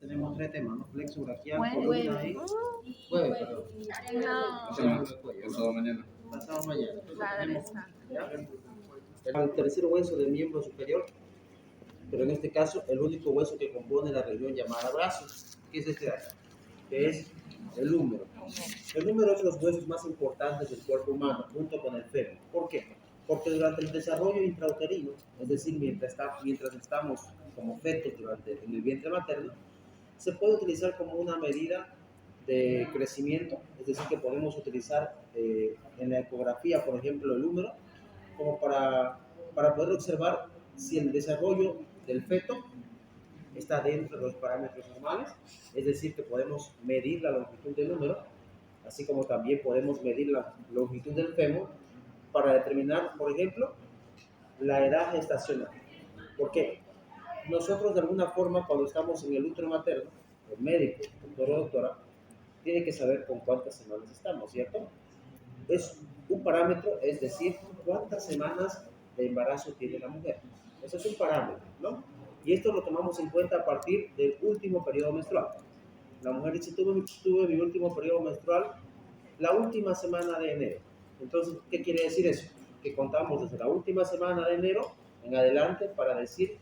Tenemos tres temas, ¿no? Flexo braquial, Jueves. columna y jueves, perdón. No. Pasado mañana. Pasado mañana. Padre Santo. ¿Ya? El tercer hueso del miembro superior, pero en este caso el único hueso que compone la región llamada brazo, que es este de acá, que es el húmero. El húmero es de los huesos más importantes del cuerpo humano, junto con el fémur. ¿Por qué? Porque durante el desarrollo intrauterino, es decir, mientras estamos como fetos en el vientre materno, se puede utilizar como una medida de crecimiento, es decir, que podemos utilizar en la ecografía, por ejemplo, el húmero, como para poder observar si el desarrollo del feto está dentro de los parámetros normales, es decir, que podemos medir la longitud del húmero, así como también podemos medir la longitud del fémur para determinar, por ejemplo, la edad gestacional. ¿Por qué? Nosotros de alguna forma cuando estamos en el útero materno, el médico, doctor o doctora, tiene que saber con cuántas semanas estamos, ¿cierto? Es un parámetro, es decir, cuántas semanas de embarazo tiene la mujer. Ese es un parámetro, ¿no? Y esto lo tomamos en cuenta a partir del último periodo menstrual. La mujer dice, tuve mi último periodo menstrual la última semana de enero. Entonces, ¿qué quiere decir eso? Que contamos desde la última semana de enero en adelante para decir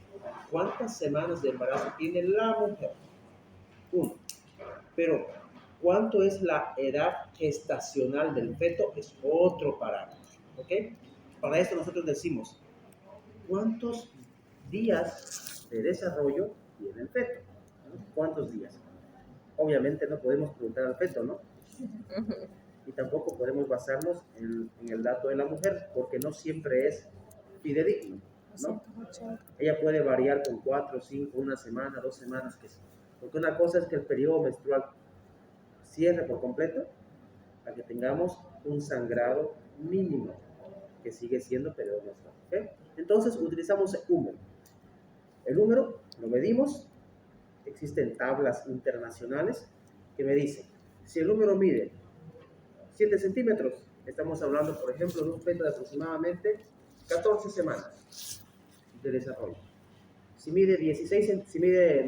cuántas semanas de embarazo tiene la mujer. Uno. Pero, ¿cuánto es la edad gestacional del feto? Es otro parámetro. ¿Ok? Para esto nosotros decimos, ¿cuántos días de desarrollo tiene el feto? ¿Cuántos días? Obviamente no podemos preguntar al feto, ¿no? Y tampoco podemos basarnos en el dato de la mujer, porque no siempre es fidedigno, ¿no? Ella puede variar con 4, 5, una semana, 2 semanas, porque una cosa es que el periodo menstrual cierre por completo, a que tengamos un sangrado mínimo, que sigue siendo periodo menstrual, ¿okay? Entonces utilizamos el húmero. El húmero lo medimos, existen tablas internacionales que me dicen, si el húmero mide 7 centímetros, estamos hablando, por ejemplo, de un feto de aproximadamente 14 semanas de desarrollo. Si mide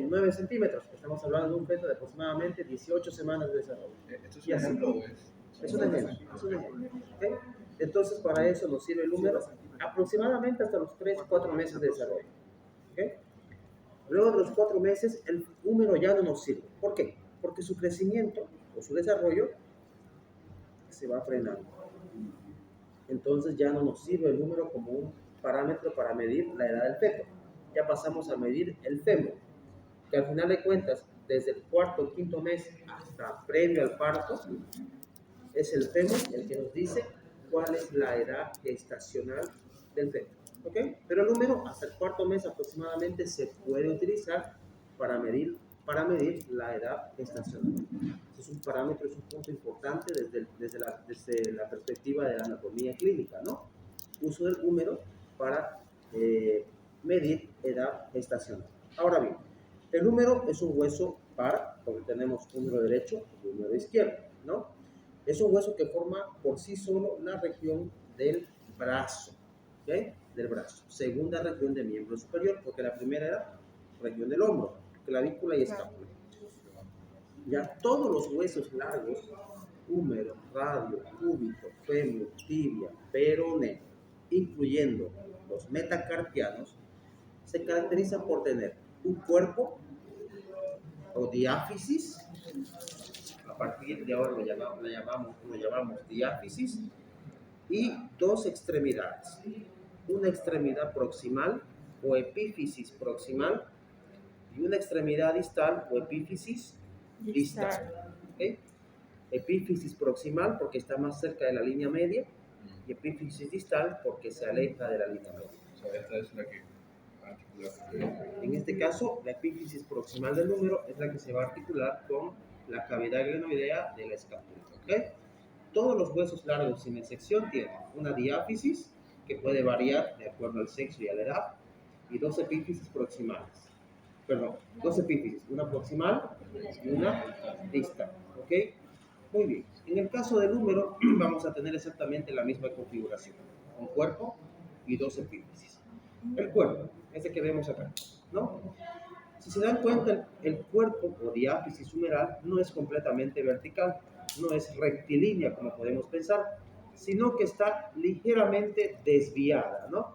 9 centímetros, estamos hablando de un feto de aproximadamente 18 semanas de desarrollo. ¿Esto es un ejemplo o es un ejemplo? ¿Okay? Entonces, para eso nos sirve el húmero aproximadamente hasta los 3-4 meses de desarrollo. ¿Okay? Luego de los 4 meses, el húmero ya no nos sirve. ¿Por qué? Porque su crecimiento o su desarrollo se va frenando. Entonces ya no nos sirve el húmero como un parámetro para medir la edad del feto. Ya pasamos a medir el fémur, que al final de cuentas, desde el cuarto o quinto mes hasta previo al parto, es el fémur el que nos dice cuál es la edad gestacional del feto. ¿Okay? Pero el húmero hasta el cuarto mes aproximadamente se puede utilizar para medir la edad gestacional. Es un parámetro, es un punto importante desde la perspectiva de la anatomía clínica, ¿no? Uso del húmero para medir edad gestacional. Ahora bien, el húmero es un hueso porque tenemos húmero derecho y húmero izquierdo, ¿no? Es un hueso que forma por sí solo la región del brazo, ¿ok? Del brazo. Segunda región de miembro superior, porque la primera era región del hombro, clavícula y escápula. Ya todos los huesos largos, húmero, radio, cúbito, fémur, tibia, peroné, incluyendo los metacarpianos, se caracterizan por tener un cuerpo o diáfisis, a partir de ahora lo llamamos diáfisis, y dos extremidades, una extremidad proximal o epífisis proximal y una extremidad distal o epífisis distal. ¿Okay? Epífisis proximal porque está más cerca de la línea media y epífisis distal porque se aleja de la línea media. O sea, esta es la que articula. En este caso, la epífisis proximal del húmero es la que se va a articular con la cavidad glenoidea de la escápula. ¿Okay? Todos los huesos largos sin excepción tienen una diáfisis que puede variar de acuerdo al sexo y a la edad y dos epífisis proximales. Perdón, dos epífisis, una proximal y una distal. ¿Ok? Muy bien. En el caso del húmero vamos a tener exactamente la misma configuración. Un cuerpo y dos epífisis. El cuerpo, ese que vemos acá, ¿no? Si se dan cuenta, el cuerpo o diáfisis humeral no es completamente vertical, no es rectilínea como podemos pensar, sino que está ligeramente desviada, ¿no?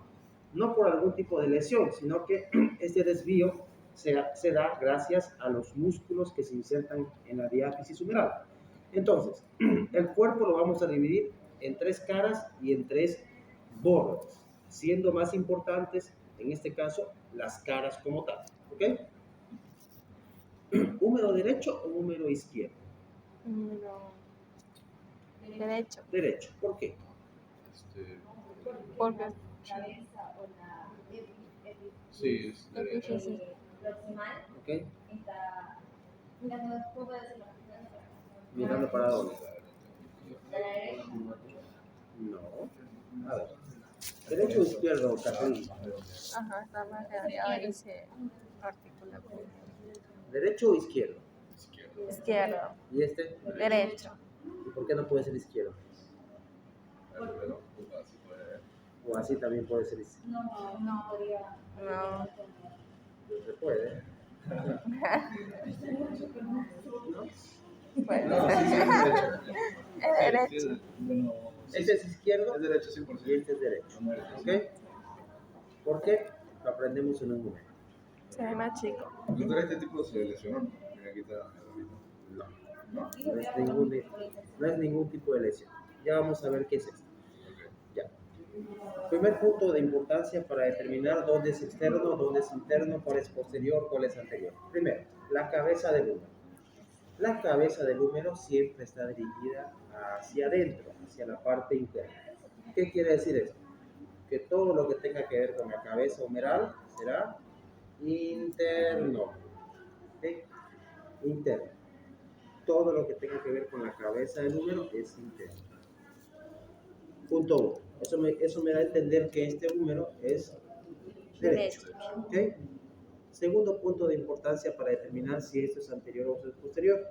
No por algún tipo de lesión, sino que este desvío se da gracias a los músculos que se insertan en la diáfisis humeral. Entonces, el cuerpo lo vamos a dividir en 3 caras y en 3 bordes, siendo más importantes, en este caso, las caras como tal, ¿ok? ¿Húmero derecho o húmero izquierdo? Número derecho. Derecho. ¿Por qué? Porque Sí, es derecho. difícil. ¿Ok? ¿Mirando para dónde? No. A ver. ¿Derecho o izquierdo, Catherine? Ajá, está más redondeado y se articula. ¿Derecho o izquierdo? Izquierdo. ¿Y este? Derecho. ¿Y por qué no puede ser izquierdo? O así también puede ser izquierdo. No. Se puede. ¿No? Bueno. No, sí, sí, es derecho. Es derecho. Bueno, Este es izquierdo es derecho 100%. y este es derecho. ¿Ok? ¿Por qué? Lo aprendemos en un momento. Se ve más chico. Entonces, este tipo se lesionó. Mira, aquí está. No. ¿No? No es ningún tipo de lesión. Ya vamos a ver qué es esto. Ok. Ya. Primer punto de importancia para determinar dónde es externo, dónde es interno, cuál es posterior, cuál es anterior. Primero, la cabeza del húmero. La cabeza del húmero siempre está dirigida hacia adentro, hacia la parte interna. ¿Qué quiere decir esto? Que todo lo que tenga que ver con la cabeza humeral será interno. ¿Ok? Interno. Todo lo que tenga que ver con la cabeza del húmero es interno. Punto 1. Eso me da a entender que este húmero es derecho. ¿Ok? Segundo punto de importancia para determinar si esto es anterior o es posterior.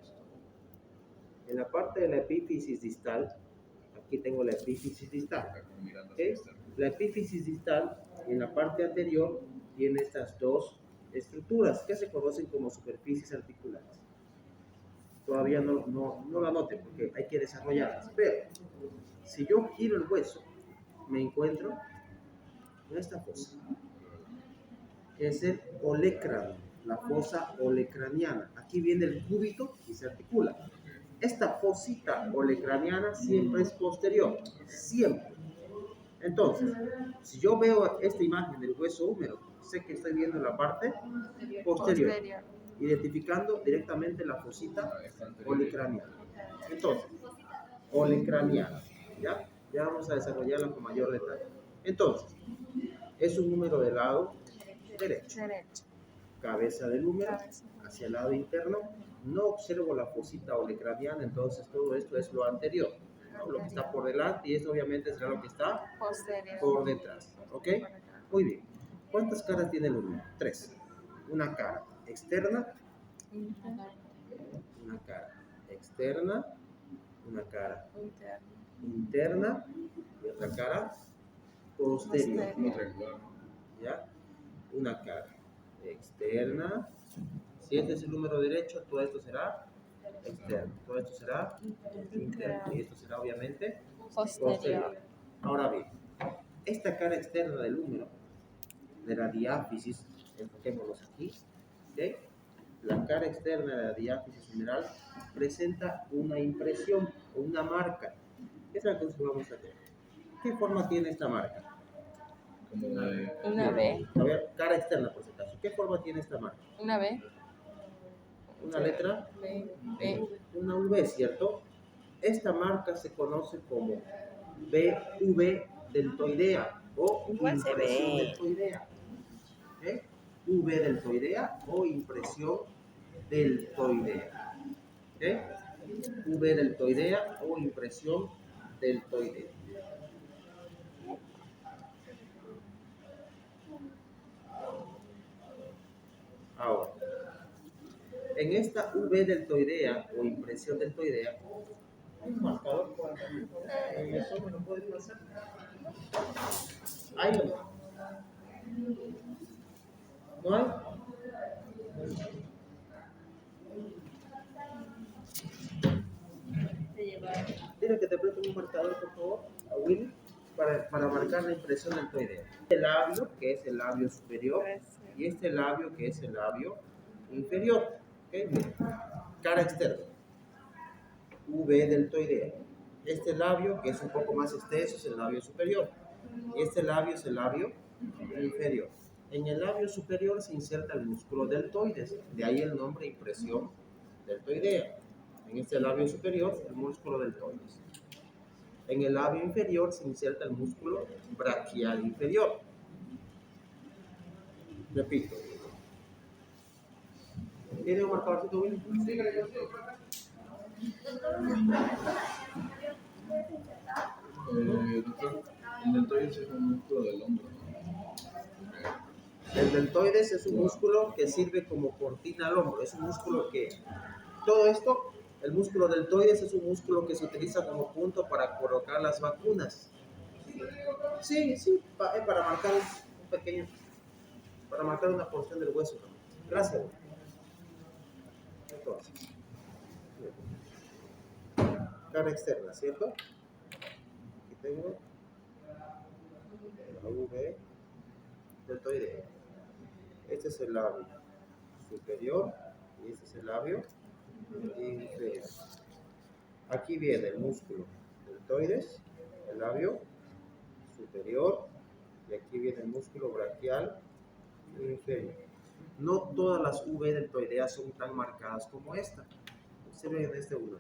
En la parte de la epífisis distal, aquí tengo la epífisis distal. ¿Ok? La epífisis distal, en la parte anterior, tiene estas dos estructuras que se conocen como superficies articulares. Todavía no la noten porque hay que desarrollarlas. Pero, si yo giro el hueso, me encuentro en esta fosa, que es el olecrano, la fosa olecraniana. Aquí viene el cúbito y se articula. Esta fosita olecraniana siempre es posterior, siempre. Entonces, si yo veo esta imagen del hueso húmero, sé que estoy viendo la parte posterior, identificando directamente la fosita olecraniana. Entonces, olecraniana, ¿ya? Ya vamos a desarrollarla con mayor detalle. Entonces, es un húmero del lado derecho. Cabeza del húmero hacia el lado interno. No observo la fosita olecraniana, entonces todo esto es lo anterior, ¿no? Lo que está por delante, y esto obviamente será lo que está por detrás. ¿Ok? Muy bien. ¿Cuántas caras tiene el húmero? 3. Una cara externa, una cara externa, una cara interna y otra cara posterior. ¿Ya? Una cara externa. Si este es el número derecho, todo esto será externo, todo esto será interno y esto será obviamente posterior. Ahora bien, esta cara externa del húmero, de la diáfisis, enfoquémonos aquí, ¿okay? La cara externa de la diáfisis humeral presenta una impresión o una marca. ¿Qué es la que vamos a hacer? ¿Qué forma tiene esta marca? Como de... Una B. A ver, cara externa por si acaso. ¿Qué forma tiene esta marca? Una B. Una letra B. Una V, ¿cierto? Esta marca se conoce como BV deltoidea o Igual se impresión ve. deltoidea. ¿Okay? V deltoidea o impresión deltoidea. ¿Okay? V deltoidea o impresión deltoidea. Ahora, en esta V deltoidea o impresión deltoidea, ¿hay un marcador por acá? ¿Eso me lo pueden pasar? ¿Hay o no? ¿No hay? Ángel, que te presto un marcador, por favor, a Willy, para marcar la impresión del toideo. El labio, que es el labio superior, y este labio, que es el labio inferior. ¿Okay? Cara externa. V deltoidea. Este labio, que es un poco más extenso, es el labio superior. Y este labio es el labio inferior. En el labio superior se inserta el músculo deltoides, de ahí el nombre impresión deltoidea. En este labio superior, el músculo deltoides. En el labio inferior se inserta el músculo braquial inferior. Repito. ¿Tiene un marcadorcito, Willy? Sí, gracias. Doctor, el deltoides es un músculo del hombro, ¿no? El deltoides es un músculo que sirve como cortina al hombro. Es un músculo que, todo esto, el músculo deltoides es un músculo que se utiliza como punto para colocar las vacunas. Sí, para marcar un pequeño, para marcar una porción del hueso. Gracias. Entonces, cara externa, ¿cierto? Aquí tengo la V deltoidea. Este es el labio superior y este es el labio inferior. Aquí viene el músculo deltoides, el labio superior, y aquí viene el músculo braquial inferior. No todas las V deltoideas son tan marcadas como esta. Observen en este uno.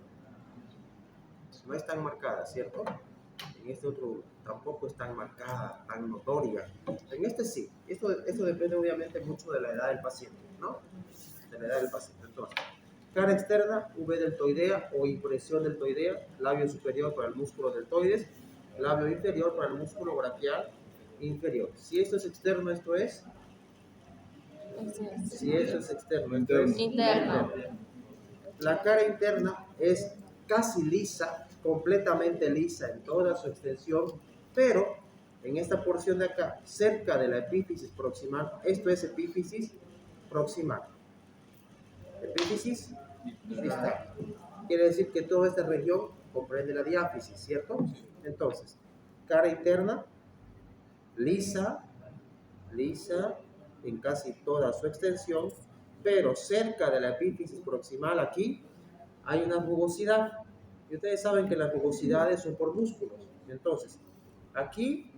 No es tan marcada, ¿cierto? En este otro tampoco es tan marcada, tan notoria. En este sí. Esto depende obviamente mucho de la edad del paciente, ¿no? De la edad del paciente. Entonces, cara externa, V deltoidea o impresión deltoidea, labio superior para el músculo deltoides, labio inferior para el músculo braquial inferior. Si esto es externo, esto es. Si eso es externo, esto es interno. La cara interna es casi lisa, completamente lisa en toda su extensión, pero en esta porción de acá, cerca de la epífisis proximal, esto es epífisis proximal. Epífisis distal. Quiere decir que toda esta región comprende la diáfisis, ¿cierto? Entonces, cara interna, lisa en casi toda su extensión, pero cerca de la epífisis proximal aquí hay una rugosidad. Y ustedes saben que las rugosidades son por músculos. Entonces, aquí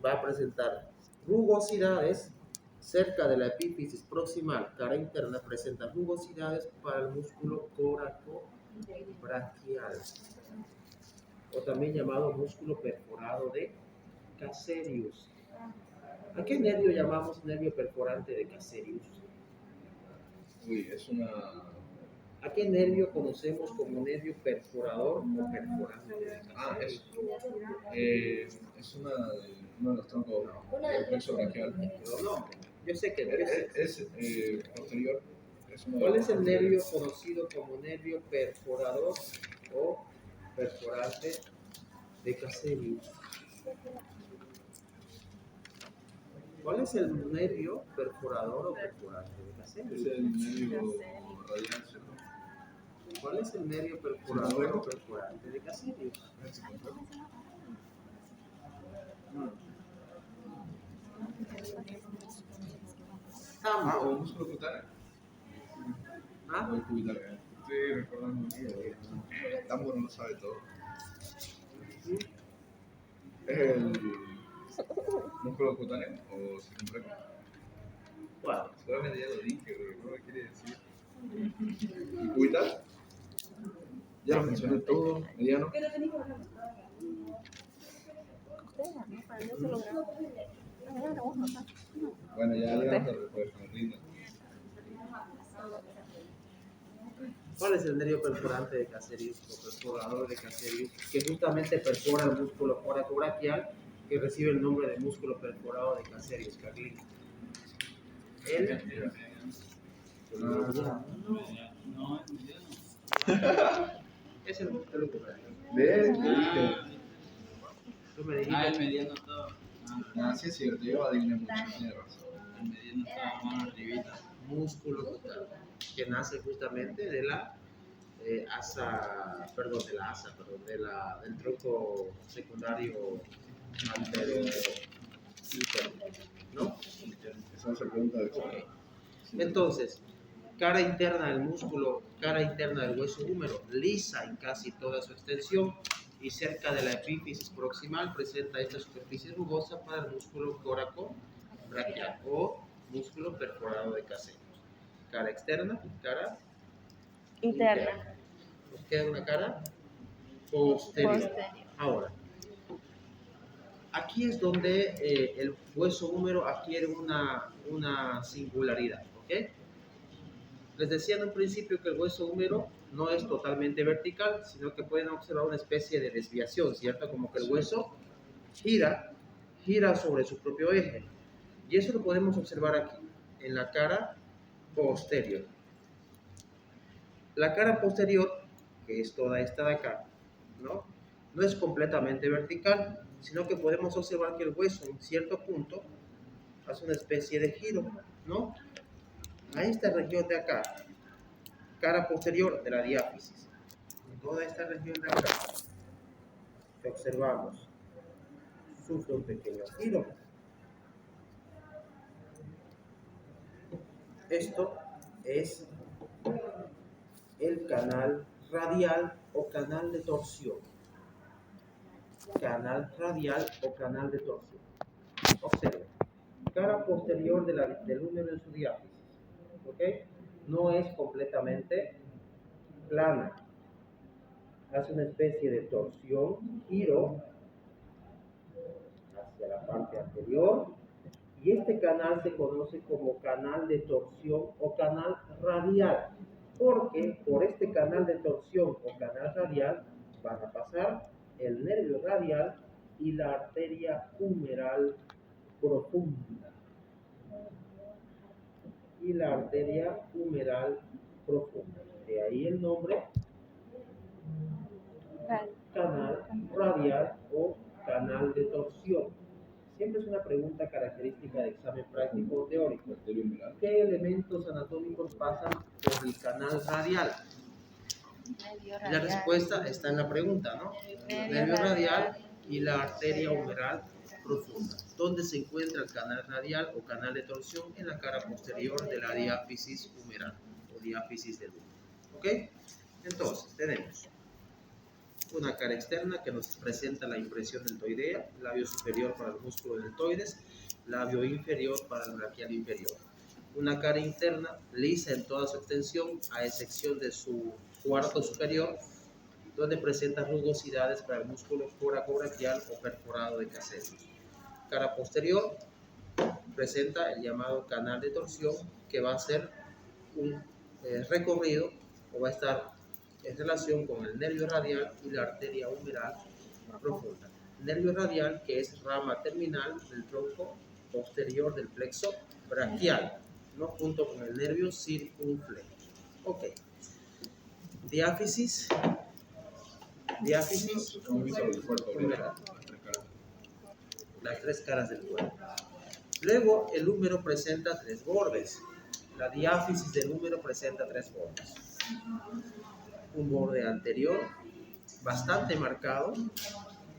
va a presentar rugosidades cerca de la epífisis proximal, cara interna, presenta rugosidades para el músculo coracobraquial, o también llamado músculo perforado de Casserius. ¿A qué nervio llamamos nervio perforante de Casserius? Uy, es una. ¿A qué nervio conocemos como nervio perforador o perforante de Ah, Casserius? es uno de los troncos del plexo braquial. No, yo sé que Es posterior. ¿Cuál es el nervio conocido como nervio perforador o perforante de Casserius? ¿Cuál es el nervio perforador o perforante de Es Casserius? el nervio radial, ¿cierto? ¿Cuál es el nervio perforador o perforante de Casserius? Ah, o músculo cutáneo. ¿Ah? O el cubitáneo. Estoy recordando que Tambo no lo sabe todo. ¿Es el músculo cutáneo o circunflejo? Bueno, Solamente ya lo dije, pero no lo quiere decir. ¿Y cubital? Ya lo mencioné todo, mediano. Bueno, ya llegamos a recoger con ritmo. ¿cuál es el nervio perforante de Casserius o perforador de Casserius? Que justamente perfora el músculo coracobraquial, que recibe el nombre de músculo perforado de Casserius, Carlín. Es el músculo coracobraquial. ¿Ves? ¿Qué dije? Tú me dijiste. El mediano estaba. Ah, sí es cierto, yo adiviné mucho, tiene razón. El mediano estaba más arribita. Músculo cutáneo, que nace justamente de la del tronco secundario antero interno, ¿no? Esa es la pregunta de Ok. Entonces, cara interna del músculo, cara interna del hueso húmero, lisa en casi toda su extensión y cerca de la epífisis proximal presenta esta superficie rugosa para el músculo coraco braquial o músculo perforado de Caseros. Cara externa, cara interna. Nos queda una cara posterior. Ahora, aquí es donde el hueso húmero adquiere una singularidad, ¿ok? Les decía en un principio que el hueso húmero no es totalmente vertical, sino que pueden observar una especie de desviación, ¿cierto? Como que el hueso gira sobre su propio eje. Y eso lo podemos observar aquí, en la cara posterior. La cara posterior, que es toda esta de acá, ¿no? No es completamente vertical, sino que podemos observar que el hueso en cierto punto hace una especie de giro, ¿no? A esta región de acá, cara posterior de la diáfisis. Toda esta región de acá que observamos sufre un pequeño giro. Esto es el canal radial o canal de torsión. Canal radial o canal de torsión. Observen. Cara posterior del húmero en su diáfisis. ¿Ok? No es completamente plana. Hace una especie de torsión, giro hacia la parte anterior. Y este canal se conoce como canal de torsión o canal radial, porque por este canal de torsión o canal radial van a pasar el nervio radial y la arteria humeral profunda. Y la arteria humeral profunda. De ahí el nombre canal radial o canal de torsión. Siempre es una pregunta característica de examen práctico o teórico. ¿Qué elementos anatómicos pasan por el canal radial? La respuesta está en la pregunta, ¿no? El nervio radial y la arteria humeral profunda. ¿Dónde se encuentra el canal radial o canal de torsión? En la cara posterior de la diáfisis humeral o diáfisis del húmero. ¿Ok? Entonces, tenemos una cara externa que nos presenta la impresión deltoidea, labio superior para el músculo deltoides, labio inferior para el braquial inferior. Una cara interna lisa en toda su extensión, a excepción de su cuarto superior, donde presenta rugosidades para el músculo coracobraquial o perforado de Caseros. Cara posterior presenta el llamado canal de torsión, que va a ser un recorrido o va a estar en relación con el nervio radial y la arteria humeral profunda. Nervio radial, que es rama terminal del tronco posterior del plexo braquial, ¿no? Junto con el nervio circunflejo. Ok. Diáfisis humeral. Las tres caras del cuerpo. Luego, el húmero presenta tres bordes. La diáfisis del húmero presenta tres bordes. Un borde anterior, bastante marcado.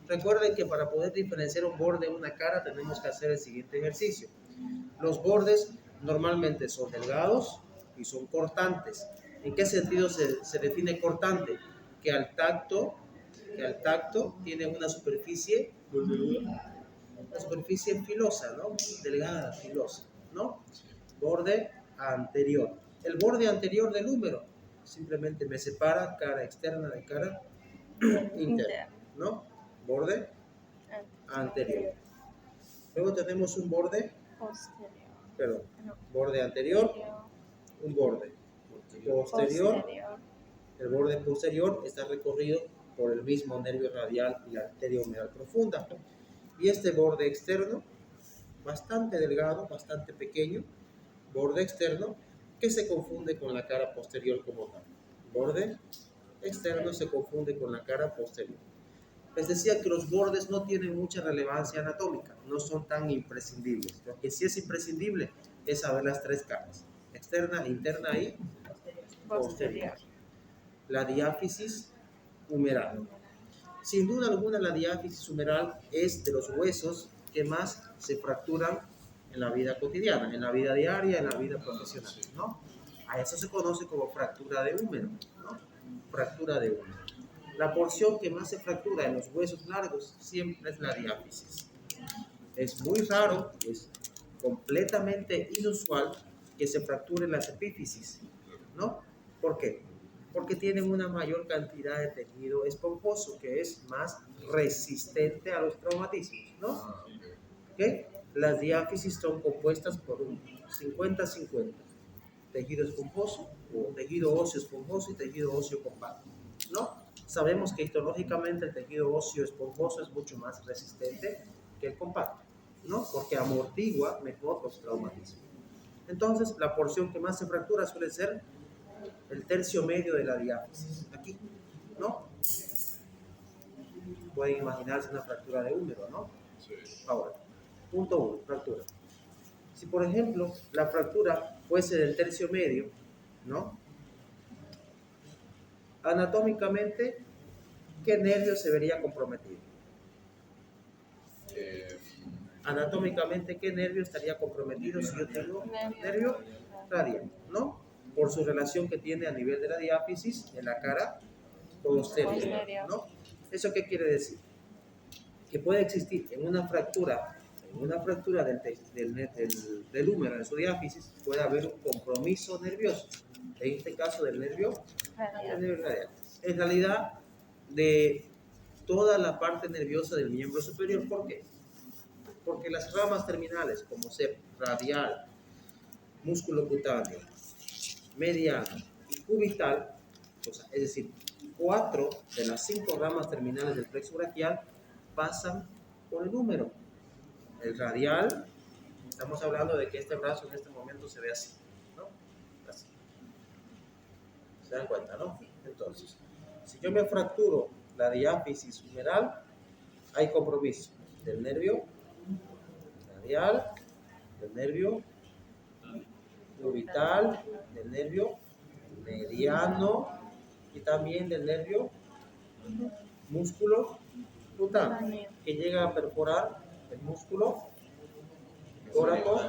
Recuerden que para poder diferenciar un borde de una cara tenemos que hacer el siguiente ejercicio. Los bordes normalmente son delgados y son cortantes. ¿En qué sentido se define cortante? Que al tacto tiene una superficie filosa, ¿no? Delgada, filosa, ¿no? Borde anterior. El borde anterior del húmero simplemente me separa cara externa de cara interna, ¿no? Borde anterior. Luego tenemos un borde borde anterior, un borde posterior. El borde posterior está recorrido por el mismo nervio radial y la arteria humeral profunda. Y este borde externo, bastante delgado, bastante pequeño, borde externo, que se confunde con la cara posterior como tal. Borde externo se confunde con la cara posterior. Les decía que los bordes no tienen mucha relevancia anatómica, no son tan imprescindibles. Lo que sí es imprescindible es saber las tres caras, externa, interna y posterior. la diáfisis humeral. Sin duda alguna, la diáfisis humeral es de los huesos que más se fracturan en la vida cotidiana, en la vida diaria, en la vida profesional, ¿no? A eso se conoce como fractura de húmero, ¿no? Fractura de húmero. La porción que más se fractura en los huesos largos siempre es la diáfisis. Es muy raro, es completamente inusual que se fracturen las epífisis, ¿no? ¿Por qué? Porque tienen una mayor cantidad de tejido esponjoso que es más resistente a los traumatismos, ¿no? ¿Okay? Las diáfisis son compuestas por un 50-50, tejido esponjoso o tejido óseo esponjoso y tejido óseo compacto, ¿no? Sabemos que histológicamente el tejido óseo esponjoso es mucho más resistente que el compacto, ¿no? Porque amortigua mejor los traumatismos. Entonces, la porción que más se fractura suele ser el tercio medio de la diáfisis, aquí, ¿no? Pueden imaginarse una fractura de húmero, ¿no? Sí. Ahora, punto 1, fractura. Si, por ejemplo, la fractura fuese del tercio medio, ¿no? Anatómicamente, ¿qué nervio se vería comprometido? Anatómicamente, ¿qué nervio estaría comprometido si yo tengo nervio radial, ¿no? Por su relación que tiene a nivel de la diáfisis en la cara posterior, ¿no? ¿Eso qué quiere decir? Que puede existir en una fractura del húmero, en su diáfisis, puede haber un compromiso nervioso, en este caso del nervio radial. En realidad, de toda la parte nerviosa del miembro superior, ¿por qué? Porque las ramas terminales, como ser radial, músculo cutáneo, mediano y cubital, es decir, 4 de las 5 ramas terminales del plexo braquial pasan por el húmero. El radial, estamos hablando de que este brazo en este momento se ve así, ¿no? Así. ¿Se dan cuenta, no? Entonces, si yo me fracturo la diáfisis humeral, hay compromiso del nervio radial, del nervio cubital, del nervio mediano y también del nervio músculo cutáneo, que llega a perforar el músculo tóraco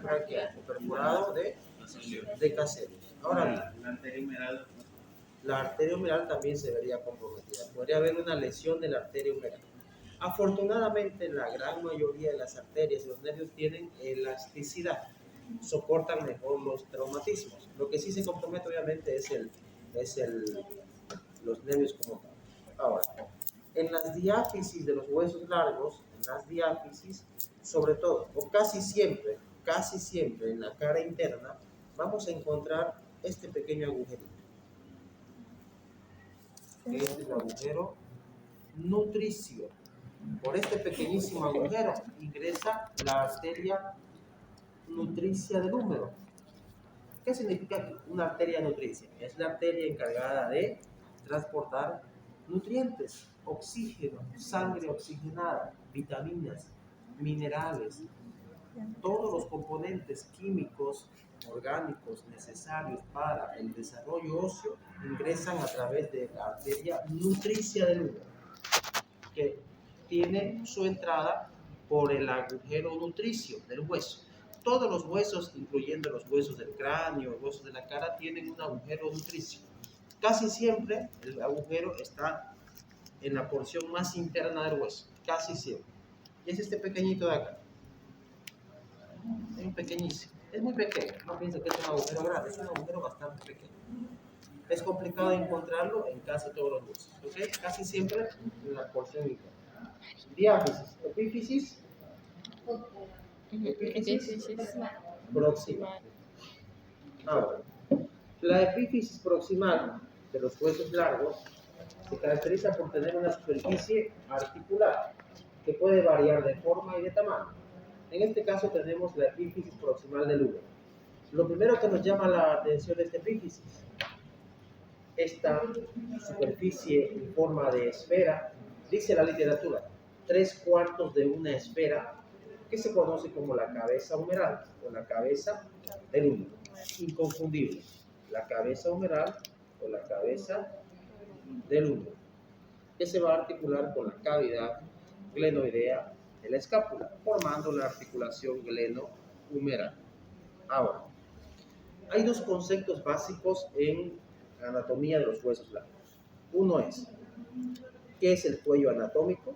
braquial, perforado de Caseros. Ahora bien, la arteria humeral también se vería comprometida. Podría haber una lesión de la arteria humeral. Afortunadamente, la gran mayoría de las arterias y los nervios tienen elasticidad, soportan mejor los traumatismos. Lo que sí se compromete, obviamente, es los nervios como tal. Ahora, en las diáfisis de los huesos largos, en las diáfisis, sobre todo, o casi siempre en la cara interna, vamos a encontrar este pequeño agujerito. Este es el agujero nutricio. Por este pequeñísimo agujero ingresa la arteria nutricia del húmero. ¿Qué significa una arteria nutricia? Es la arteria encargada de transportar nutrientes, oxígeno, sangre oxigenada, vitaminas, minerales, todos los componentes químicos, orgánicos necesarios para el desarrollo óseo ingresan a través de la arteria nutricia del húmero, que tiene su entrada por el agujero nutricio del hueso. Todos los huesos, incluyendo los huesos del cráneo, los huesos de la cara, tienen un agujero nutricio. Casi siempre el agujero está en la porción más interna del hueso, casi siempre. Y es este pequeñito de acá. Es muy pequeñísimo, es muy pequeño. No piensen que es un agujero grande, es un agujero bastante pequeño. Es complicado encontrarlo en casi todos los huesos, ¿ok? Casi siempre en la porción interna. Diáfisis, epífisis proximal. Ahora, la epífisis proximal de los huesos largos se caracteriza por tener una superficie articular que puede variar de forma y de tamaño. En este caso tenemos la epífisis proximal del húmero. Lo primero que nos llama la atención de esta epífisis, esta superficie en forma de esfera, dice la literatura, 3/4 de una esfera que se conoce como la cabeza humeral o la cabeza del húmero. Inconfundible, la cabeza humeral o la cabeza del húmero, que se va a articular con la cavidad glenoidea de la escápula, formando la articulación glenohumeral. Ahora, hay dos conceptos básicos en anatomía de los huesos largos. Uno es, ¿qué es el cuello anatómico?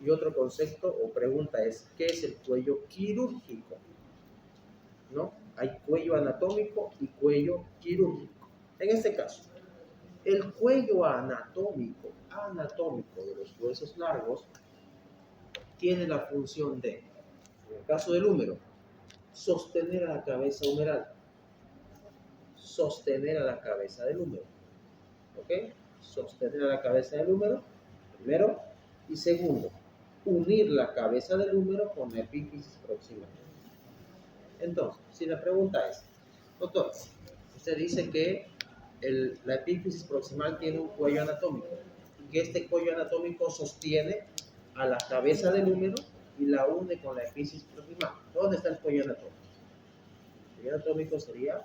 Y otro concepto o pregunta es, ¿qué es el cuello quirúrgico? ¿No? Hay cuello anatómico y cuello quirúrgico. En este caso, el cuello anatómico de los huesos largos tiene la función de, en el caso del húmero, sostener a la cabeza humeral, sostener a la cabeza del húmero, ¿ok? Sostener a la cabeza del húmero, primero, y segundo, unir la cabeza del húmero con la epífisis proximal. Entonces, si la pregunta es, doctor, usted dice que la epífisis proximal tiene un cuello anatómico, y que este cuello anatómico sostiene a la cabeza del húmero y la une con la epífisis proximal. ¿Dónde está el cuello anatómico? El cuello anatómico sería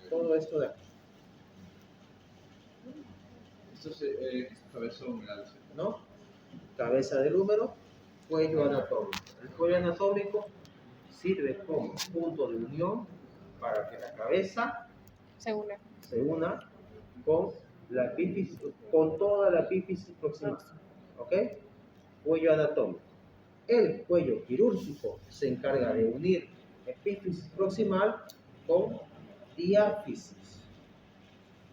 todo esto de aquí, Esto es cabeza humeral, ¿sí? ¿no? Cabeza del húmero, cuello anatómico. El cuello anatómico sirve como punto de unión para que la cabeza se una con la epífisis, con toda la epífisis proximal, ¿ok? Cuello anatómico. El cuello quirúrgico se encarga de unir epífisis proximal con diáfisis.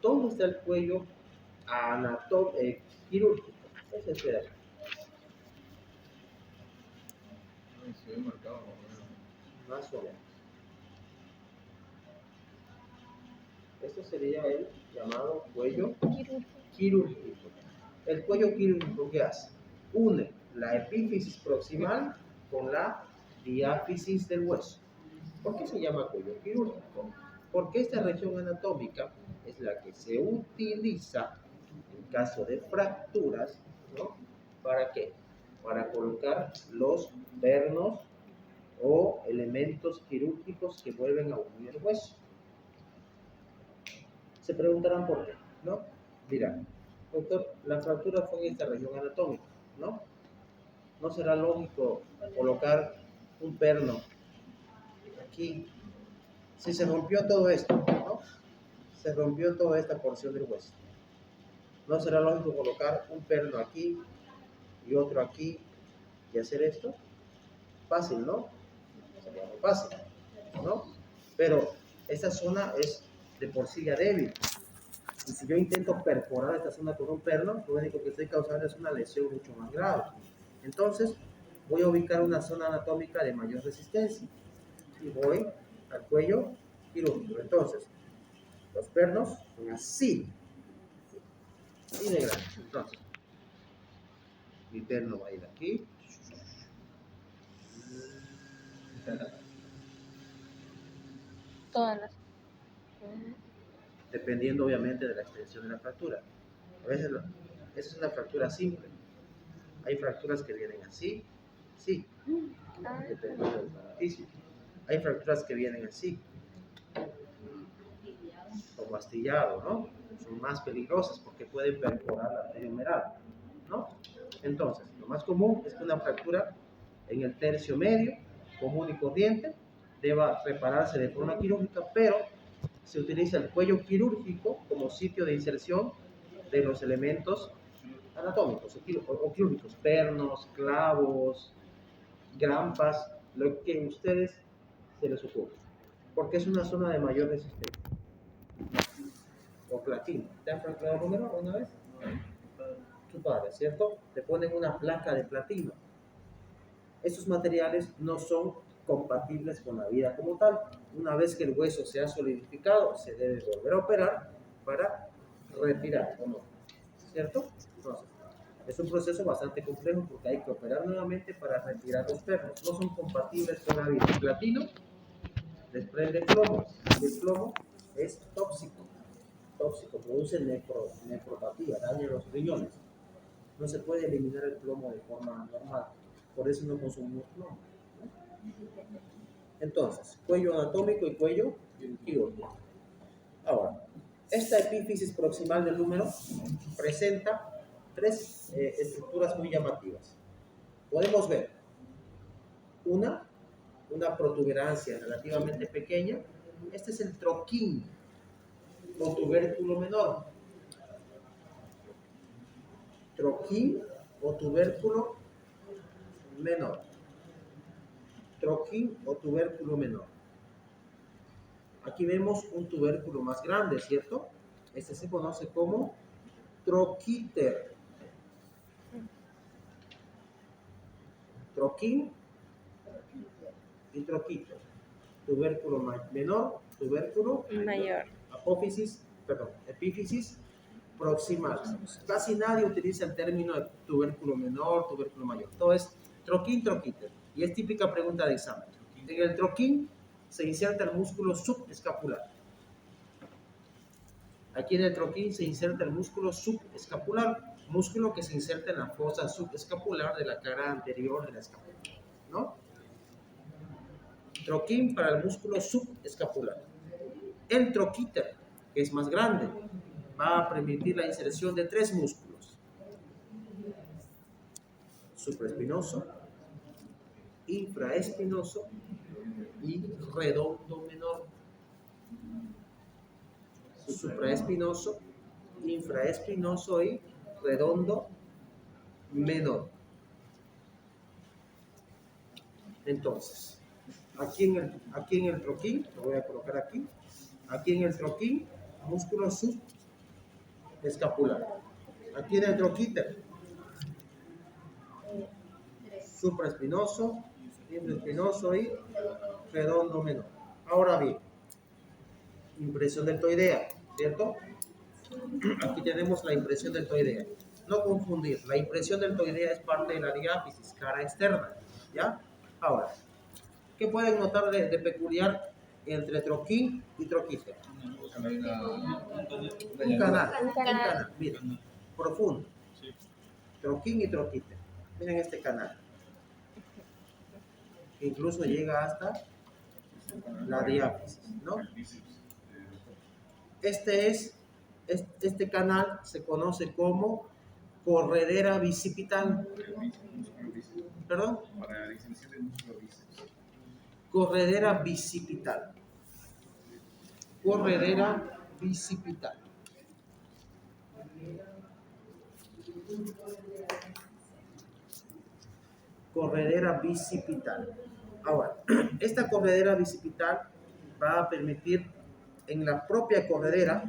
¿Dónde está el cuello quirúrgico? Ese es el de aquí. Se ve marcado Más o menos. Esto sería el llamado cuello quirúrgico. El cuello quirúrgico, ¿qué hace? Une la epífisis proximal con la diáfisis del hueso. ¿Por qué se llama cuello quirúrgico? Porque esta región anatómica es la que se utiliza en caso de fracturas, ¿no? ¿Para qué? Para colocar los pernos o elementos quirúrgicos que vuelven a unir el hueso. Se preguntarán por qué, ¿no? Dirán, doctor, la fractura fue en esta región anatómica, ¿no? ¿No será lógico colocar un perno aquí? Si se rompió todo esto, ¿no? Se rompió toda esta porción del hueso. ¿No será lógico colocar un perno aquí y otro aquí y hacer esto? Fácil, ¿no? Sería muy fácil, ¿no? Pero esta zona es de por sí ya débil. Y si yo intento perforar esta zona con un perno, lo único que estoy causando es una lesión mucho más grave. Entonces, voy a ubicar una zona anatómica de mayor resistencia y voy al cuello quirúrgico. Entonces, los pernos son así y de grande. Entonces, mi perno va a ir aquí. Todas las. Dependiendo obviamente de la extensión de la fractura. A veces esa es una fractura simple. Hay fracturas que vienen así, sí, dependiendo del beneficio. Hay fracturas que vienen así, como astillado, ¿no? Son más peligrosas porque pueden perforar la arteria humeral, ¿no? Entonces, lo más común es que una fractura en el tercio medio, común y corriente, deba repararse de forma quirúrgica, pero se utiliza el cuello quirúrgico como sitio de inserción de los elementos anatómicos o quirúrgicos, pernos, clavos, grampas, lo que a ustedes se les ocurra, porque es una zona de mayor resistencia. O platino. ¿Te han fracturado el húmero una vez? Tu padre, ¿cierto? Te ponen una placa de platino. Estos materiales no son compatibles con la vida como tal. Una vez que el hueso se ha solidificado, se debe volver a operar para retirar, ¿o no? ¿Cierto? Entonces, es un proceso bastante complejo porque hay que operar nuevamente para retirar los pernos. No son compatibles con la vida. El platino desprende plomo y el plomo es tóxico. Tóxico, produce nefropatía, daña los riñones. No se puede eliminar el plomo de forma normal. Por eso no consumimos plomo. Entonces, cuello anatómico y cuello quirúrgico. Ahora, Esta epífisis proximal del húmero presenta tres estructuras muy llamativas. Podemos ver una protuberancia relativamente pequeña. Este es el troquín o tubérculo menor. Troquín o tubérculo menor. Troquín o tubérculo menor. Aquí vemos un tubérculo más grande, ¿cierto? Este se conoce como troquíter. Troquín y troquíter. Tubérculo menor, tubérculo Mayor. epífisis proximal. Casi nadie utiliza el término de tubérculo menor, tubérculo mayor. Todo es troquín, troquíter. Y es típica pregunta de examen. En el troquín se inserta el músculo subescapular. Aquí en el troquín se inserta el músculo subescapular, músculo que se inserta en la fosa subescapular de la cara anterior de la escápula, ¿no? Troquín para el músculo subescapular. El troquíter, que es más grande, va a permitir la inserción de tres músculos: supraespinoso, infraespinoso y redondo menor. Supraespinoso, infraespinoso y redondo menor. Entonces, aquí en el troquín, lo voy a colocar aquí en el troquín, músculo subescapular. Aquí en el troquíter, supraespinoso, infraespinoso y redondo menor. Ahora bien, impresión deltoidea, ¿cierto? Aquí tenemos la impresión deltoidea. No confundir, la impresión deltoidea es parte de la diáfisis, cara externa, ¿ya? Ahora, ¿qué pueden notar de peculiar entre troquín y troquíter? Un canal, miren, profundo. Troquín y troquíter. Miren este canal. Incluso llega hasta la diáfisis, ¿no? Este canal se conoce como corredera bicipital. ¿Perdón? Para la distinción del músculo bíceps. Corredera bicipital. Corredera bicipital. Corredera bicipital. Ahora, esta corredera bicipital va a permitir en la propia corredera.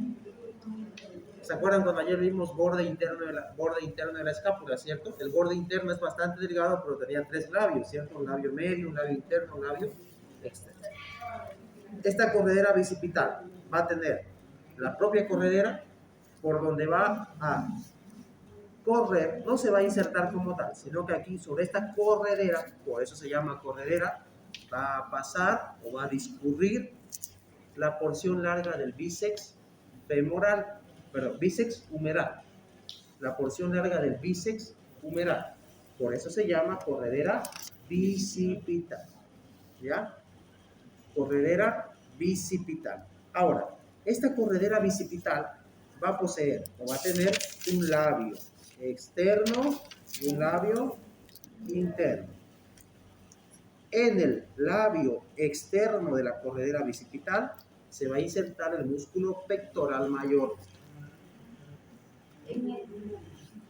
¿Se acuerdan cuando ayer vimos borde interno de la escápula, cierto? El borde interno es bastante delgado, pero tenía tres labios, ¿cierto? Un labio medio, un labio interno, un labio externo. Esta corredera bicipital va a tener la propia corredera por donde va a correr, no se va a insertar como tal, sino que aquí sobre esta corredera, por eso se llama corredera, va a pasar o va a discurrir la porción larga del bíceps femoral, bíceps humeral, la porción larga del bíceps humeral. Por eso se llama corredera bicipital, ¿ya? Corredera bicipital. Ahora, esta corredera bicipital va a poseer o va a tener un labio externo y un labio interno. En el labio externo de la corredera bicipital se va a insertar el músculo pectoral mayor.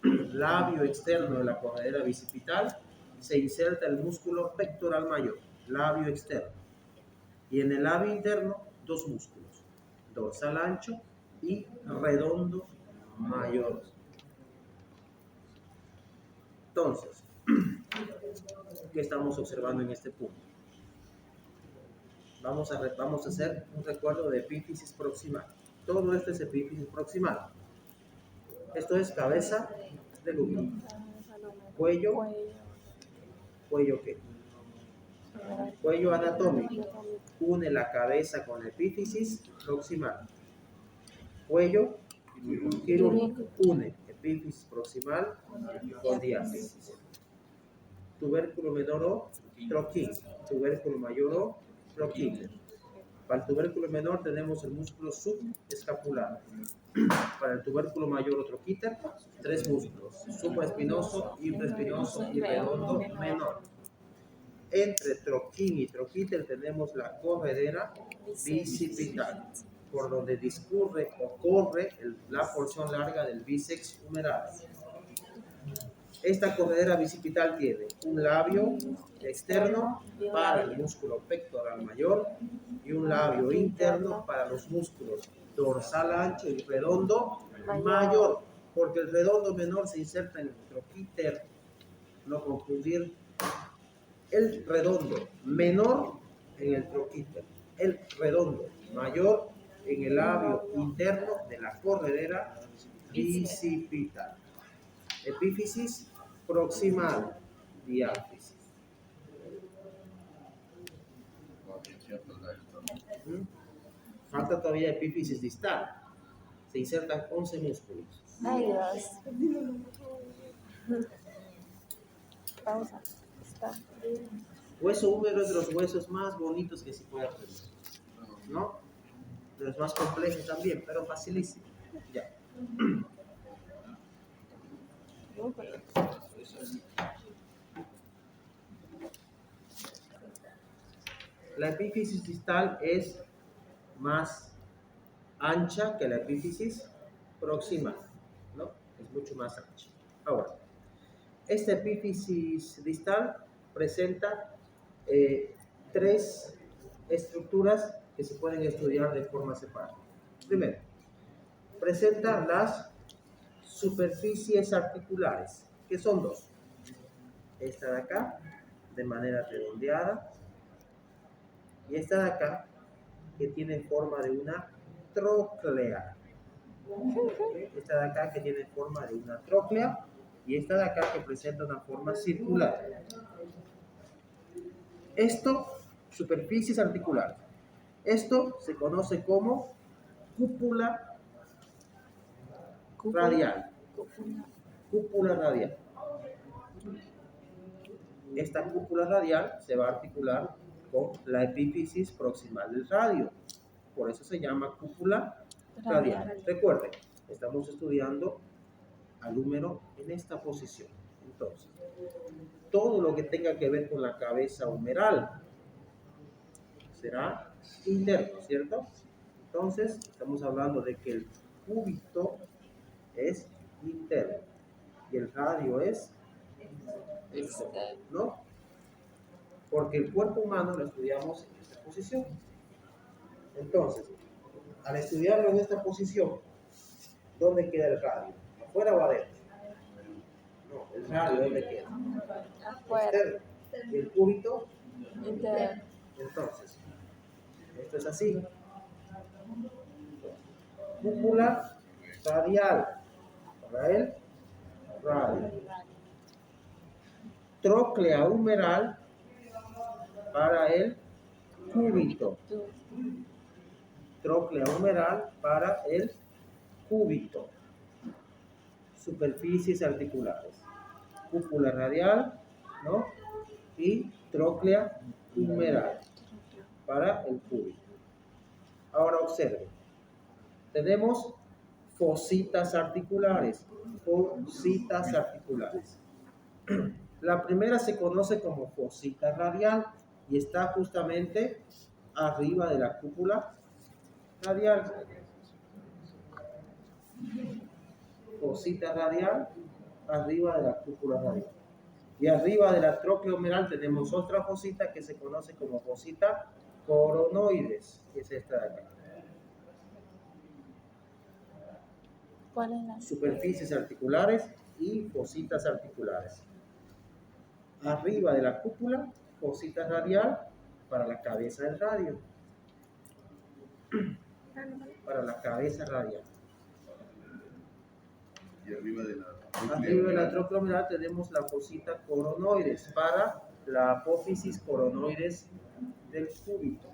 Labio externo de la corredera bicipital se inserta el músculo pectoral mayor, labio externo. Y en el labio interno, dos músculos, dorsal ancho y redondo mayor. Entonces, ¿qué estamos observando en este punto? Vamos a hacer un recuerdo de epífisis proximal. Todo esto es epífisis proximal. Esto es cabeza del húmero. Cuello ¿qué? Cuello anatómico. Une la cabeza con la epífisis proximal. Cuello quirúrgico. Une epífisis proximal con diáfisis. Tubérculo menor o troquín. Tubérculo mayor o troquín. Para el tubérculo menor tenemos el músculo subescapular. Para el tubérculo mayor o troquíter, 3 músculos: supraespinoso, infraespinoso y redondo menor. Entre troquín y troquíter tenemos la corredera bicipital, por donde discurre o corre la porción larga del bíceps humeralis. Esta corredera bicipital tiene un labio externo para el músculo pectoral mayor y un labio interno para los músculos dorsal ancho y redondo mayor, porque el redondo menor se inserta en el troquíter. No confundir el redondo menor en el troquíter, el redondo mayor en el labio interno de la corredera bicipital. Epífisis proximal, diáfisis. Falta todavía epífisis distal. Se insertan 11 músculos. Ay, Dios. Pausa. Está. Hueso húmero es de los huesos más bonitos que se puede aprender, ¿no? De los más complejos también, pero facilísimo. Ya. La epífisis distal es más ancha que la epífisis proximal, ¿no? Es mucho más ancha. Ahora, esta epífisis distal presenta 3 estructuras que se pueden estudiar de forma separada. Primero, presenta las superficies articulares, que son 2. Esta de acá, de manera redondeada, y esta de acá, que tiene forma de una tróclea. Esta de acá, que tiene forma de una tróclea, y esta de acá, que presenta una forma circular. Esto, superficies articulares. Esto se conoce como cúpula radial. Cúpula radial. Esta cúpula radial se va a articular con la epífisis proximal del radio. Por eso se llama cúpula radial. Recuerden, estamos estudiando al húmero en esta posición. Entonces, todo lo que tenga que ver con la cabeza humeral será interno, ¿cierto? Entonces, estamos hablando de que el cúbito es interno y el radio es externo, ¿no? Porque el cuerpo humano lo estudiamos en esta posición. Entonces, al estudiarlo en esta posición, ¿dónde queda el radio? ¿Afuera o adentro? No, el radio, ¿dónde queda? Afuera. Externo. ¿Y el cúbito? Interno. Entonces, esto es así. Cúpula radial para el radio. Tróclea humeral para el cúbito. Tróclea humeral para el cúbito. Superficies articulares. Cúpula radial, ¿no? Y tróclea humeral para el cúbito. Ahora observen. Tenemos fositas articulares. Fositas articulares. La primera se conoce como fosita radial y está justamente arriba de la cúpula radial. Fosita radial arriba de la cúpula radial. Y arriba de la tróclea humeral tenemos otra fosita que se conoce como fosita coronoides, que es esta de acá. ¿Cuál es la? Superficies articulares y fositas articulares. Arriba de la cúpula, fosita radial para la cabeza del radio. Para la cabeza radial. Y arriba de la tróclea humeral tenemos la fosita coronoides para la apófisis coronoides del cúbito.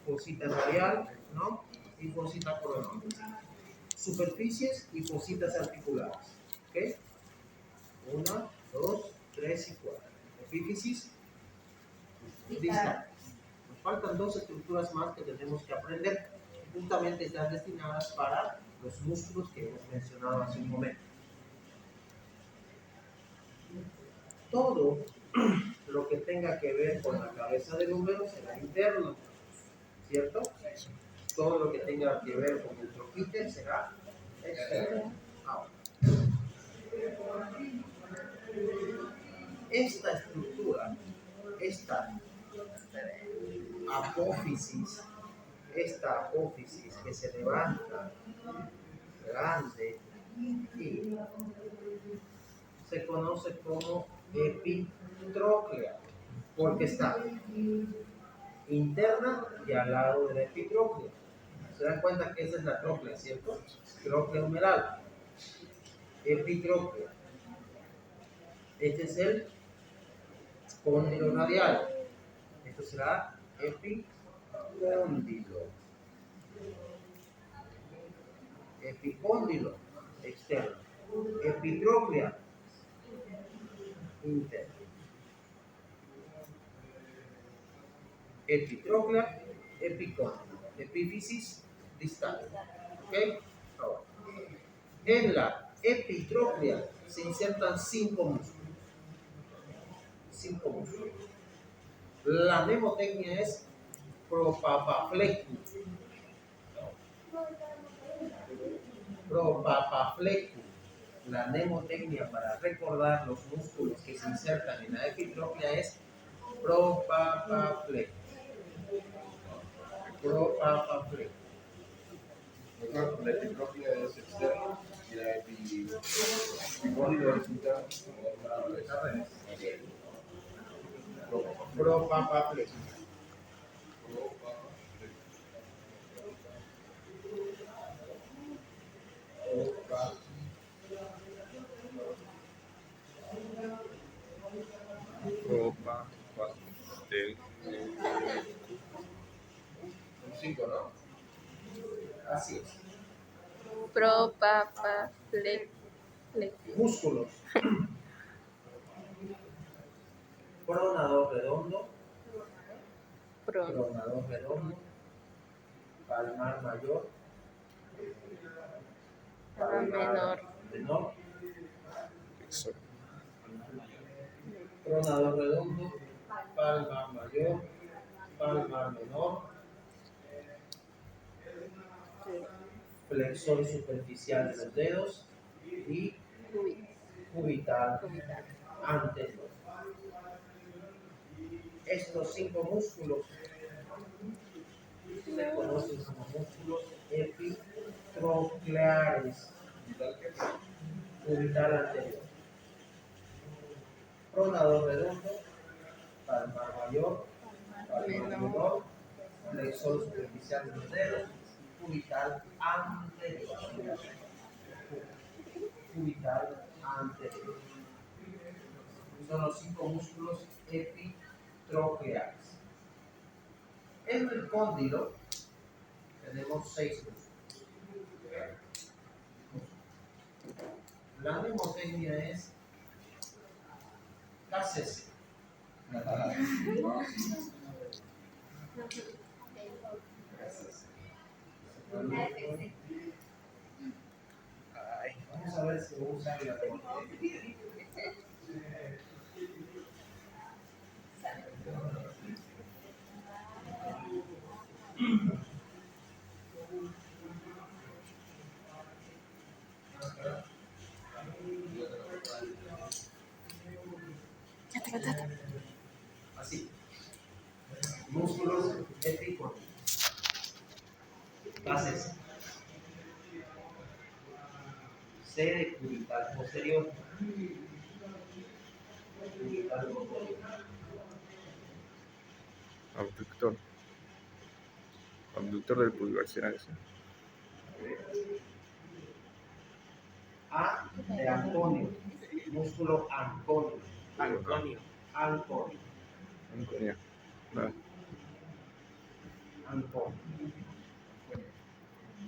Fosita radial, ¿no? Y y fosita coronal. Superficies y fositas articulares. ¿Ok? 1, 2, 3 y 4. Epífisis distal. Nos faltan dos estructuras más que tenemos que aprender. Justamente están destinadas para los músculos que hemos mencionado hace un momento. Todo lo que tenga que ver con la cabeza del húmero será interno, ¿cierto? Todo lo que tenga que ver con el troquíter será externo. Ahora, esta estructura, esta apófisis que se levanta grande y se conoce como epitróclea, porque está interna y al lado de la epitróclea. Se dan cuenta que esa es la tróclea, ¿cierto? Tróclea humeral, epitróclea. Este es el cóndilo radial. Esto será epicóndilo. Epicóndilo externo. Epitróclea interna. Epitróclea, epicóndilo. Epífisis distal. ¿Ok? Ahora, en la epitróclea se insertan 5 músculos. 5 músculos. La mnemotecnia es propapaflecus. Propapaflecus. La mnemotecnia para recordar los músculos que se insertan en la epitróclea es propapaflecus. Propapaflecus. La epitróclea es externa y la epicóndilo es interna. Propapaflecus. Propa, pastel. Son 5, ¿no? Así es. Músculos. Pronador redondo. Pronador redondo. Palmar mayor. Palmar menor. Pronador redondo. Palmar mayor. Palmar menor. Flexor superficial de los dedos y cubital anterior. Estos 5 músculos se conocen como músculos epitrocleares. Cubital anterior. Pronador redondo, palmar mayor, palmar menor, flexor superficial de los dedos, cubital anterior. Cubital anterior. Son los 5 músculos epitrocleares. En el cóndilo tenemos 6 músculos. La mnemotecnia es KCC. Vamos a ver si usa la mnemotecnia. Así. Músculos epicóndilos. Clases. C de cubital posterior. Cubital posterior. Abductor. Abductor del pulgar, ¿será eso? A de Antonio. Músculo Antonio. Antonio. Antonio. Antonio. Nada. Antonio.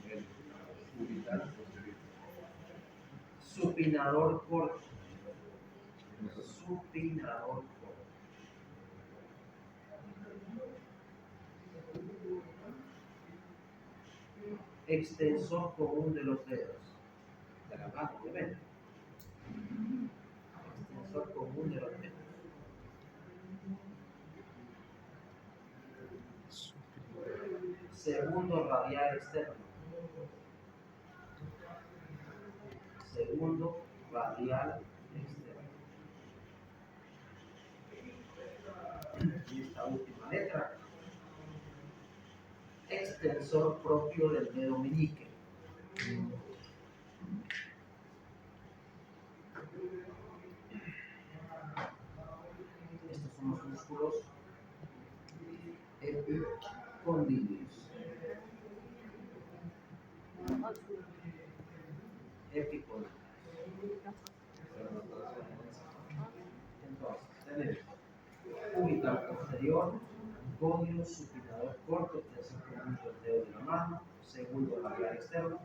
El cubital posterior. Supinador corto. Supinador corto. Extensor común de los dedos. De la mano, obviamente. Extensor común de los dedos. Segundo radial externo. Segundo radial externo. Y esta última letra. Extensor propio del dedo meñique. Estos son los músculos epicondilios. Epicondilios. Entonces, tenemos cubital posterior, conio, supinador corto, extensor común del dedo de la mano, segundo radial externo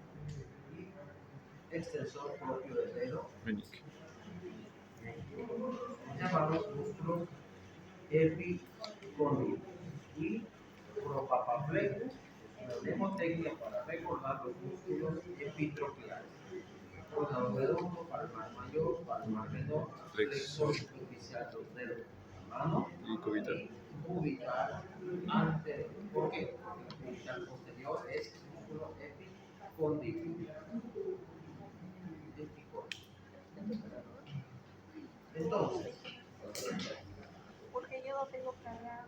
y extensor propio del dedo, Meñique. llamados músculos epicondilios. Y propapafleco, la mnemotecnia para recordar los músculos epitropiales. Coordinador redondo, palmar mayor, palmar menor, flexor superficial de los dedos de la mano Y cubital. y cubital anterior. ¿Por qué? Porque el cubital posterior es músculo epicondilio. Entonces, Porque yo no tengo cargado.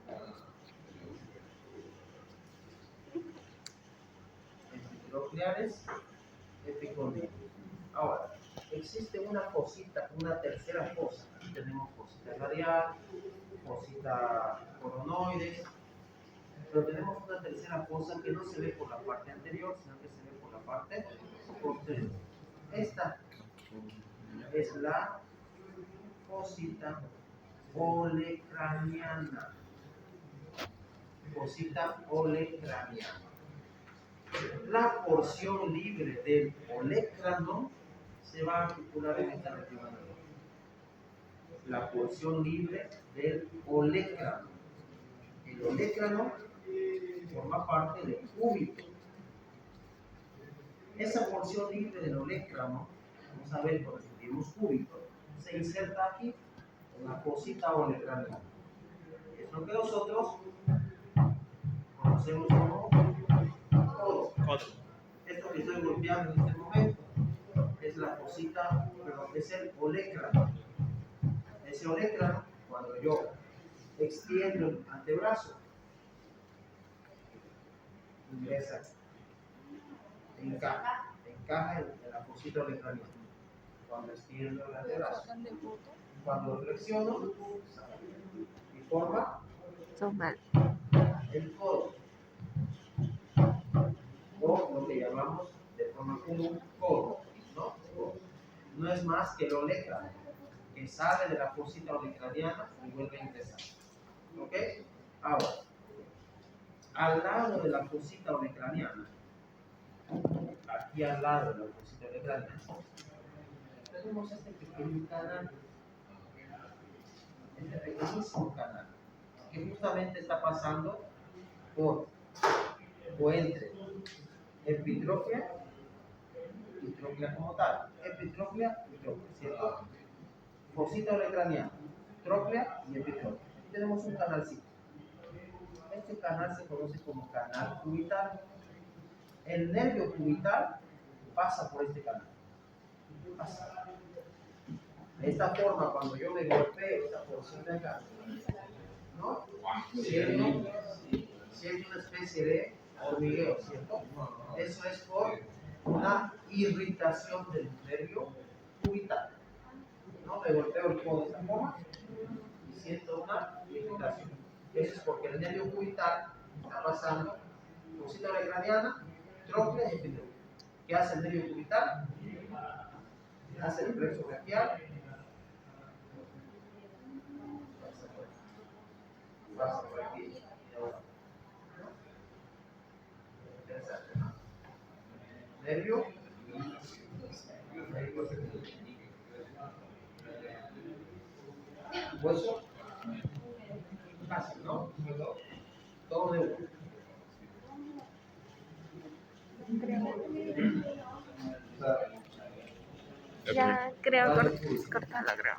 epitropiales, epicondilios. Ahora, existe una fosita, una tercera fosa. Aquí tenemos fosita radial, fosita coronoides, pero tenemos una tercera fosa que no se ve por la parte anterior, sino que se ve por la parte posterior. Esta es la fosita olecraniana. Fosita olecraniana. La porción libre del olecrano se va a articular en esta región. La porción libre del olecrano. El olecrano forma parte del cúbito. Esa porción libre del olecrano, vamos a ver cuando escribimos cúbito, se inserta aquí en la fosita olecraniana. Es lo que nosotros conocemos como codo. Esto que estoy golpeando en este momento es la fosita, perdón, es el olecrano. Ese olecrano, cuando yo extiendo el antebrazo, ingresa, encaja en la fosita olecraniana. Cuando extiendo el antebrazo, cuando flexiono, y forma el codo, o lo que llamamos de forma común codo, ¿no? No es más que el olecrano, que sale de la fosita olecraniana y vuelve a ingresar. ¿Ok? Ahora, al lado de la fosita olecraniana, aquí al lado de la fosita olecraniana, tenemos este pequeño canal, este pequeñísimo canal, que justamente está pasando por o entre epitrofia y troclea como tal. Epitrofia y troclea, ¿cierto? Fosita olecraniana, troclea y epitrofia. Aquí tenemos un canalcito. Este canal se conoce como canal cubital. El nervio cubital pasa por este canal. Pasa. De esta forma, cuando yo me golpeo esta porción de acá, ¿no? Siento una especie de hormigueo, ¿cierto? Eso es por una irritación del nervio cubital. ¿No? Me golpeo el codo de esta forma y siento una irritación. Eso es porque el nervio cubital está pasando fosita olecraniana, troclea y epidemia. ¿Qué hace el nervio cubital? Hace el plexo braquial, pasa por aquí y ahora. Interesante, ¿no? nervio. Hueso. Fácil, ¿no? Todo nervio. Ya creo cortarlo, creo.